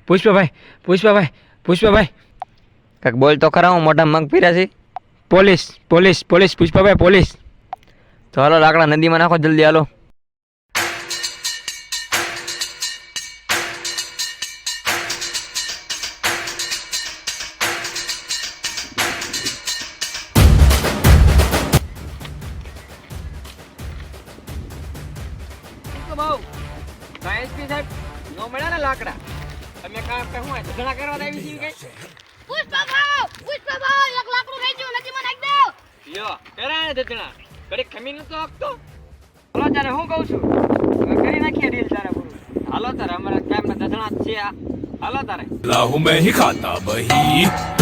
પુષ્પાભાઈ પુષ્પાભાઈ પુષ્પાભાઈ કાંઈક બોલ તો ખરા, હું મોઢા મગ પીર્યા છે. Police police police Pushpabhai police. તો હાલો લાકડા નદીમાં નાખો જલ્દી, હાલો. એસપી સાહેબ નો મળ્યા ને લાકડા, તમે હું ઝઘડા કરવા આવી છીએ કે? પુષ્પાભાઈ એક લાકડું રહી ગયું, નદીમાં નાખ દો. લ્યો કરાય ઝઘડા, ઘડી ખમી નતો આપતો. હાલો તારે હું કહું છું, કરી નાખીએ ડીલ તારે પૂરું. હાલો તારે અમારા કામના ઝઘડા જ છે આ. હાલો તારે लाहू मैं ही खाता बही